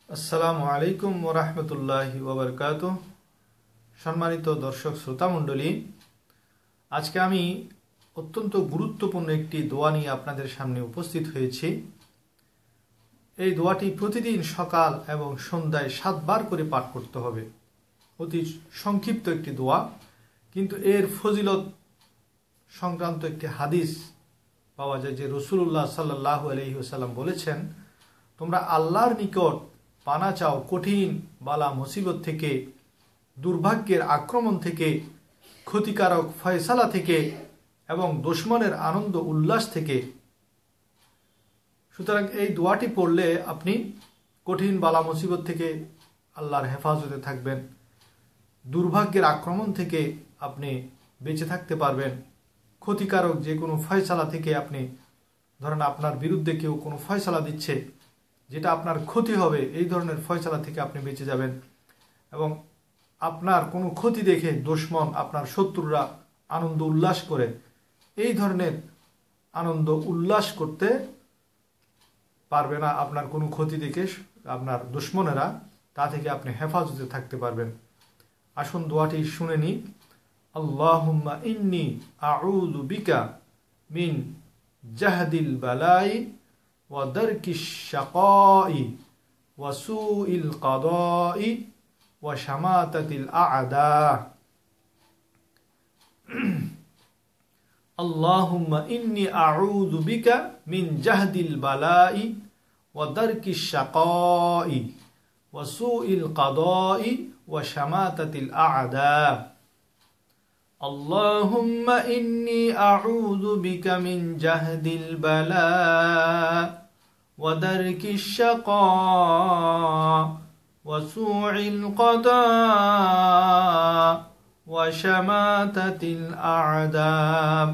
আসসালামু আলাইকুম ওয়া রাহমাতুল্লাহি ওয়া বারাকাতুহু। সম্মানিত দর্শক শ্রোতা মণ্ডলী, আজকে আমি অত্যন্ত গুরুত্বপূর্ণ একটি দোয়া নিয়ে আপনাদের সামনে উপস্থিত হয়েছি। এই দোয়াটি প্রতিদিন সকাল এবং সন্ধ্যায় 7 বার করে পাঠ করতে হবে। অতি সংক্ষিপ্ত একটি দোয়া, কিন্তু এর ফজিলত সংক্রান্ত একটি হাদিস পাওয়া যায় যে রাসূলুল্লাহ সাল্লাল্লাহু আলাইহি ওয়াসাল্লাম বলেছেন, তোমরা আল্লাহর নিকট পানা চাও কঠিন বালা মুসিবত থেকে, দুর্ভাগ্যের আক্রমণ থেকে, ক্ষতিকারক ফয়সালা থেকে এবং দুশমনের আনন্দ উল্লাস থেকে। সুতরাং এই দোয়াটি পড়লে আপনি কঠিন বালা মুসিবত থেকে আল্লাহর হেফাজতে থাকবেন, দুর্ভাগ্যের আক্রমণ থেকে আপনি বেঁচে থাকতে পারবেন, ক্ষতিকারক যে কোনো ফয়সালা থেকে আপনি, ধরেন আপনার বিরুদ্ধে কেউ কোনো ফয়সালা দিচ্ছে যেটা আপনার ক্ষতি হবে, এই ধরনের ফয়সালা থেকে আপনি বেঁচে যাবেন। এবং আপনার কোনো ক্ষতি দেখে দুশমন, আপনার শত্রুরা আনন্দ উল্লাস করে, এই ধরনের আনন্দ উল্লাস করতে পারবে না। আপনার কোনো ক্ষতি দেখে আপনার দুশমনেরা, তা থেকে আপনি হেফাজতে থাকতে পারবেন। আসুন দোয়াটি শুনে নিই। আল্লাহুম্মা ইন্নী আউযু বিকা মিন জাহদিল বালাই ওয়া দারকিশ শাকাই ওয়া সুইল কাদাই ওয়া শামাতাতিল আ'দা। আল্লাহুম্মা ইন্নী আউযু বিকা মিন জাহদিল বালাই ওয়া দারকিশ শাকাই ওয়া সুইল কাদাই ওয়া শামাতাতিল আ'দা। اللهم إني أعوذ بك من جهد البلاء ودرك الشقاء وسوء القضاء وشماتة الأعداء.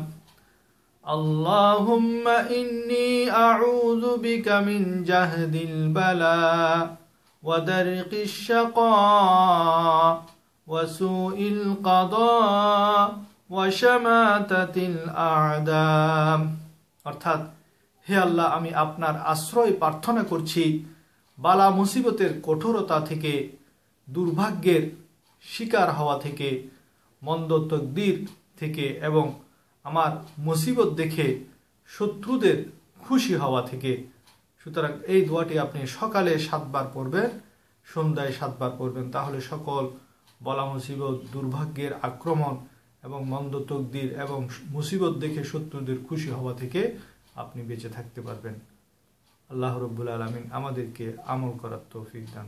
اللهم إني أعوذ بك من جهد البلاء ودرك الشقاء وسوء القضاء وشماتة الأعداء। অর্থাৎ, হে আল্লাহ, আমি আপনার আশ্রয় প্রার্থনা করছি বালা মুসিবতের কঠোরতা থেকে, দুর্ভাগ্যের শিকার হওয়া থেকে, মন্দ তকদির থেকে এবং আমার মুসিবত দেখে শত্রুদের খুশি হওয়া থেকে। সুতরাং এই দোয়াটি আপনি সকালে 7 বার পড়বেন, সন্ধ্যায় 7 বার পড়বেন, তাহলে সকল বলা মুসিবত, দুর্ভাগ্যের আক্রমণ এবং মন্দ তকদির এবং মুসিবত দেখে শত্রুদের খুশি হওয়া থেকে আপনি বেঁচে থাকতে পারবেন। আল্লাহ রাব্বুল আলামিন আমাদেরকে আমল করার তৌফিক দান।